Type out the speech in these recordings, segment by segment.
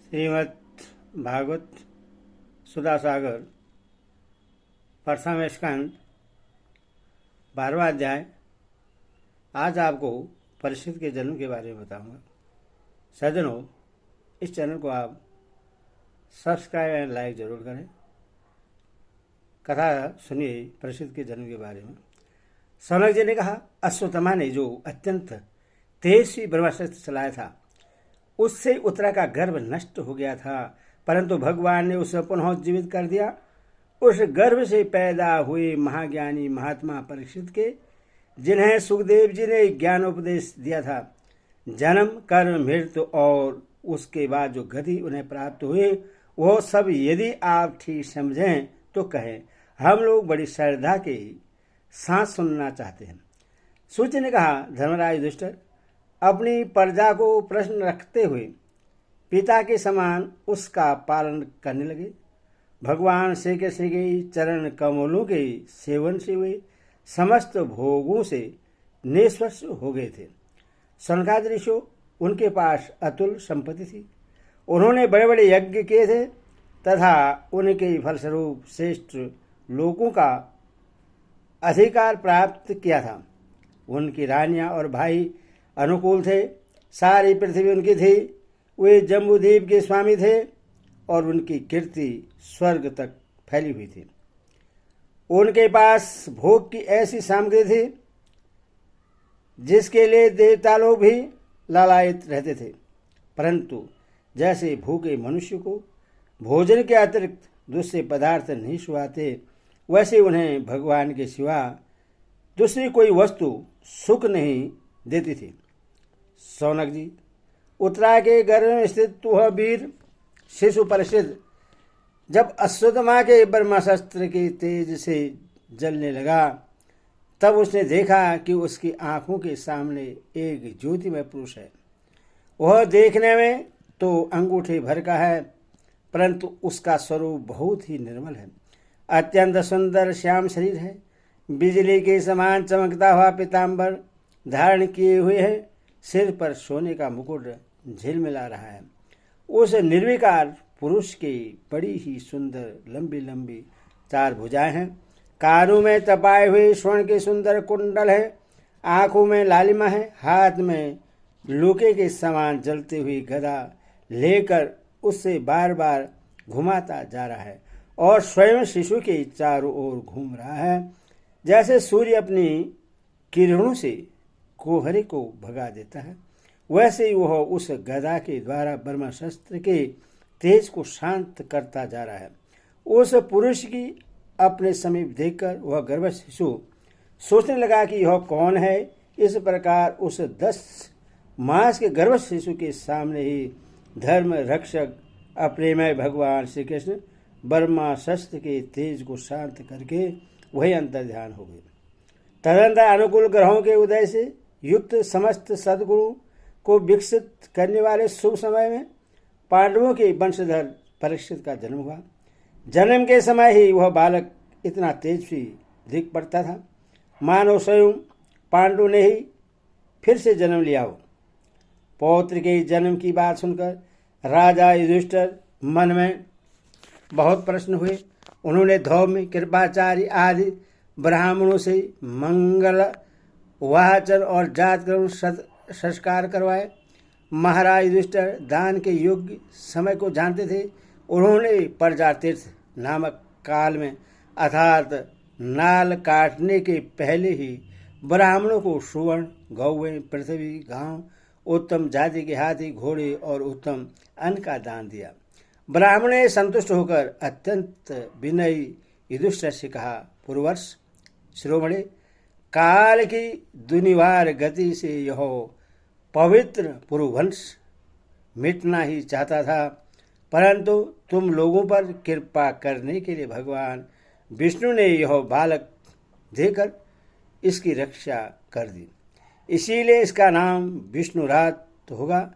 श्रीमद् भागवत सुधा सागर प्रथम स्कंद 12वां अध्याय। आज आपको परीक्षित के जन्म के बारे में बताऊंगा। सज्जनों, इस चैनल को आप सब्सक्राइब एंड लाइक जरूर करें। कथा सुनिए परीक्षित के जन्म के बारे में। सौनक जी ने कहा, अश्वत्थामा ने जो अत्यंत तेजस्वी ब्रह्मास्त्र चलाया था उससे उत्तरा का गर्भ नष्ट हो गया था, परंतु भगवान ने उसे पुनः जीवित कर दिया। उस गर्भ से पैदा हुए महाज्ञानी महात्मा परीक्षित के, जिन्हें सुखदेव जी ने ज्ञानोपदेश दिया था, जन्म कर्म मृत्यु और उसके बाद जो गति उन्हें प्राप्त हुई, वह सब यदि आप ठीक समझें तो कहें। हम लोग बड़ी श्रद्धा के साथ सुनना चाहते हैं। सूर्य ने कहा, धर्मराज युधिष्ठिर, अपनी प्रजा को प्रश्न रखते हुए पिता के समान उसका पालन करने लगे। भगवान श्री कृष्ण के चरण कमलों के सेवन से वे समस्त भोगों से निष्वश हो गए थे। सनकादि ऋषि, उनके पास अतुल संपत्ति थी। उन्होंने बड़े बड़े यज्ञ किए थे तथा उनके फलस्वरूप श्रेष्ठ लोगों का अधिकार प्राप्त किया था। उनकी रानियां और भाई अनुकूल थे। सारी पृथ्वी उनकी थी। वे जम्बूद्वीप के स्वामी थे और उनकी कीर्ति स्वर्ग तक फैली हुई थी। उनके पास भोग की ऐसी सामग्री थी जिसके लिए देवता लोग भी लालायित रहते थे, परंतु जैसे भूखे मनुष्य को भोजन के अतिरिक्त दूसरे पदार्थ नहीं सुहाते, वैसे उन्हें भगवान के सिवा दूसरी कोई वस्तु सुख नहीं देती थी। सौनक जी, उत्तरा के गर्भ में स्थित वह वीर शिशु परीक्षित जब अश्वत्थामा के ब्रह्मास्त्र के तेज से जलने लगा, तब उसने देखा कि उसकी आंखों के सामने एक ज्योतिमय पुरुष है। वह देखने में तो अंगूठे भर का है, परंतु उसका स्वरूप बहुत ही निर्मल है। अत्यंत सुंदर श्याम शरीर है। बिजली के समान चमकता हुआ पीताम्बर धारण किए हुए है। सिर पर सोने का मुकुट झिलमिला रहा है। उस निर्विकार पुरुष की बड़ी ही सुंदर लंबी लंबी 4 भुजाएं हैं। कानों में तपाए हुए स्वर्ण के सुंदर कुंडल है। आंखों में लालिमा है। हाथ में लूके के समान जलती हुई गदा लेकर उससे बार बार घुमाता जा रहा है और स्वयं शिशु के चारों ओर घूम रहा है। जैसे सूर्य अपनी किरणों से कोहरे को भगा देता है, वैसे ही वह उस गदा के द्वारा ब्रह्मास्त्र के तेज को शांत करता जा रहा है। उस पुरुष की अपने समीप देखकर वह गर्भ शिशु सोचने लगा कि यह कौन है। इस प्रकार उस 10 मास के गर्भ शिशु के सामने ही धर्म रक्षक अप्रेमय भगवान श्री कृष्ण ब्रह्मास्त्र के तेज को शांत करके वही अंतर ध्यान हो गए। तदंतर अनुकूल ग्रहों के उदय से युक्त समस्त सद्गुणों को विकसित करने वाले शुभ समय में पांडवों के वंशधर परीक्षित का जन्म हुआ। जन्म के समय ही वह बालक इतना तेजस्वी दिख पड़ता था, मानो स्वयं पांडु ने ही फिर से जन्म लिया हो। पौत्र के जन्म की बात सुनकर राजा युधिष्ठिर मन में बहुत प्रश्न हुए। उन्होंने धौम्य, कृपाचार्य आदि ब्राह्मणों से मंगल वाचन और जात कर्म संस्कार करवाए। महाराज युधिष्ठिर दान के योग्य समय को जानते थे। उन्होंने प्रजातीर्थ नामक काल में अर्थात नाल काटने के पहले ही ब्राह्मणों को सुवर्ण, गौवें, पृथ्वी, गांव, उत्तम जाति के हाथी, घोड़े और उत्तम अन्न का दान दिया। ब्राह्मण ने संतुष्ट होकर अत्यंत विनयी युधिष्ठिर से कहा, पूर्ववर्ष शिरोमणि, काल की दुनिवार गति से यह पवित्र पुरुवंश मिटना ही चाहता था, परंतु तुम लोगों पर कृपा करने के लिए भगवान विष्णु ने यह बालक देकर इसकी रक्षा कर दी, इसीलिए इसका नाम विष्णुरात होगा।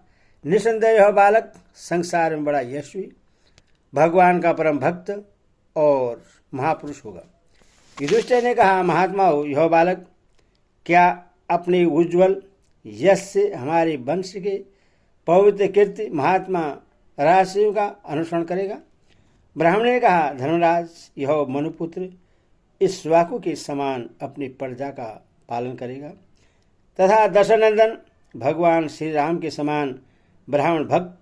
निसंदेह यह बालक संसार में बड़ा यशस्वी, भगवान का परम भक्त और महापुरुष होगा। युधिष्ठिर ने कहा, महात्माओं, यह बालक क्या अपने उज्ज्वल यश से हमारे वंश के पवित्र कीर्ति महात्मा राजर्षियों का अनुसरण करेगा। ब्राह्मण ने कहा, धर्मराज, यह मनुपुत्र इक्ष्वाकु के समान अपनी प्रजा का पालन करेगा तथा दशनंदन भगवान श्री राम के समान ब्राह्मण भक्त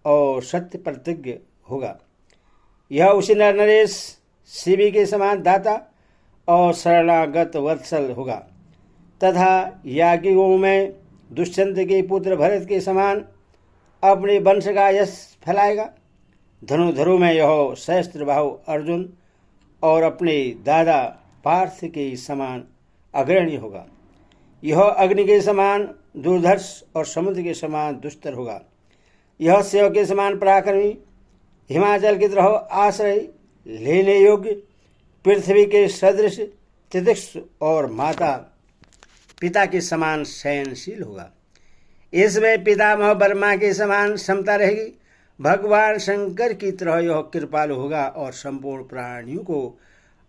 और सत्य प्रतिज्ञ होगा। यह उसी नर नरेश शिवी के समान दाता और शरणागत वत्सल होगा तथा याज्ञिकों में दुष्यंत के पुत्र भरत के समान अपने वंश का यश फैलाएगा। धनुधरु में यह सहस्त्रबाहु अर्जुन और अपने दादा पार्थ के समान अग्रणी होगा। यह अग्नि के समान दुर्धर्ष और समुद्र के समान दुस्तर होगा। यह सेव के समान पराक्रमी, हिमाचल की तरह आश्रय लेने योग्य, पृथ्वी के सदृश तितिक्ष और माता पिता के समान शयनशील होगा। इसमें पितामह ब्रह्मा के समान क्षमता रहेगी। भगवान शंकर की तरह यह कृपालु होगा और संपूर्ण प्राणियों को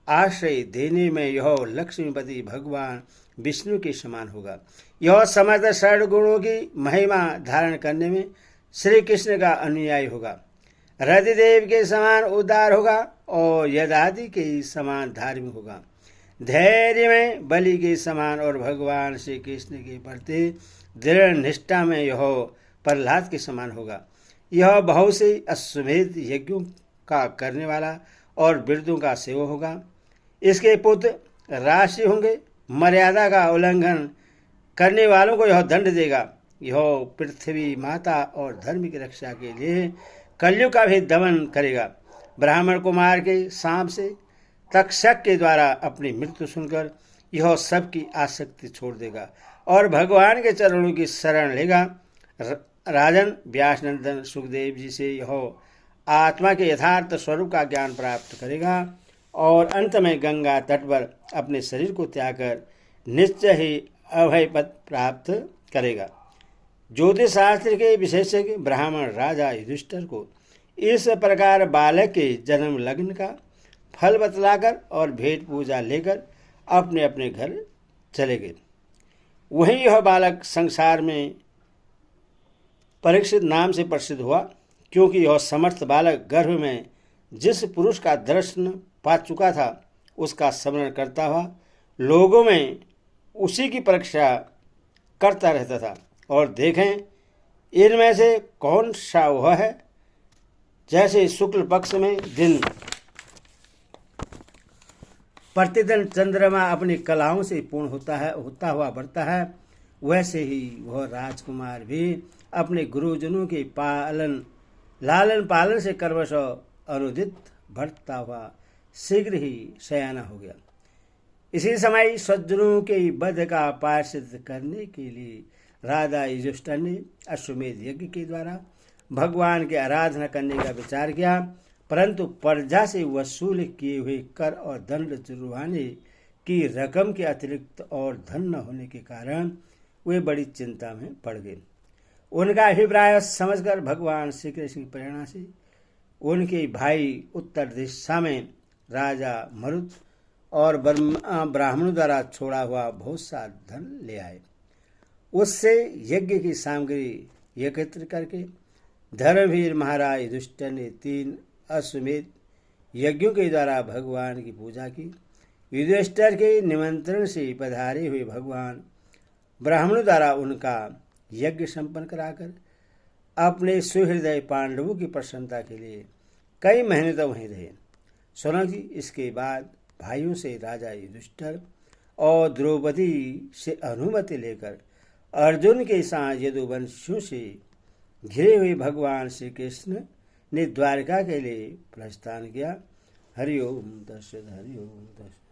आश्रय देने में यह लक्ष्मीपति भगवान विष्णु के समान होगा। यह समस्त षड गुणों की महिमा धारण करने में श्री कृष्ण का अनुयायी होगा। रतिदेव के समान उदार होगा और यदादि के समान धार्मिक होगा। धैर्य में बलि के समान और भगवान श्री कृष्ण के प्रति दृढ़ निष्ठा में यह प्रहलाद के समान होगा। यह बहुत से अश्वमेध यज्ञों का करने वाला और वृद्धों का सेवक होगा। इसके पुत्र राशि होंगे। मर्यादा का उल्लंघन करने वालों को यह दंड देगा। यह पृथ्वी माता और धर्म की रक्षा के लिए कलयुग का भी दमन करेगा। ब्राह्मण कुमार के सांप से तक्षक के द्वारा अपनी मृत्यु सुनकर यह सबकी आसक्ति छोड़ देगा और भगवान के चरणों की शरण लेगा। राजन व्यासनंदन सुखदेव जी से यह आत्मा के यथार्थ स्वरूप का ज्ञान प्राप्त करेगा और अंत में गंगा तट पर अपने शरीर को त्याग कर निश्चय ही अभय पद प्राप्त करेगा। ज्योतिष शास्त्र के विशेषज्ञ ब्राह्मण राजा युधिष्ठिर को इस प्रकार बालक के जन्म लग्न का फल बतलाकर और भेंट पूजा लेकर अपने अपने घर चले गए। वहीं यह बालक संसार में परीक्षित नाम से प्रसिद्ध हुआ, क्योंकि यह समर्थ बालक गर्भ में जिस पुरुष का दर्शन पा चुका था उसका स्मरण करता हुआ लोगों में उसी की परीक्षा करता रहता था। और देखें इनमें से कौन सा वह है जैसे शुक्ल पक्ष में दिन प्रतिदिन चंद्रमा अपनी कलाओं से पूर्ण होता हुआ बढ़ता है, वैसे ही वह राजकुमार भी अपने गुरुजनों के लालन पालन से कर्मश अनुदित बढ़ता हुआ शीघ्र ही सयाना हो गया। इसी समय सज्जनों के वध का प्रायश्चित करने के लिए राजा युधिष्ठिर ने अश्वमेध यज्ञ के द्वारा भगवान की आराधना करने का विचार किया, परंतु प्रजा से वसूल किए हुए कर और दंड जुर्माने की रकम के अतिरिक्त और धन न होने के कारण वे बड़ी चिंता में पड़ गए। उनका अभिप्राय समझकर भगवान श्री कृष्ण की प्रेरणा से उनके भाई उत्तर दिशा में राजा मरुत और ब्राह्मणों द्वारा छोड़ा हुआ बहुत सा धन ले आए। उससे यज्ञ की सामग्री एकत्र करके धर्मवीर महाराज युधिष्ठिर ने 3 अश्वमेध यज्ञों के द्वारा भगवान की पूजा की। युधिष्ठिर के निमंत्रण से पधारे हुए भगवान ब्राह्मणों द्वारा उनका यज्ञ संपन्न कराकर अपने सुहृदय पांडवों की प्रसन्नता के लिए कई महीने तक वहीं रहे। सोनक जी, इसके बाद भाइयों से राजा युधिष्ठिर और द्रौपदी से अनुमति लेकर अर्जुन के साथ यदुवंशियों से घिरे हुए भगवान श्री कृष्ण ने द्वारका के लिए प्रस्थान किया। हरि ओम तत्सत, हरि ओम तत्सत।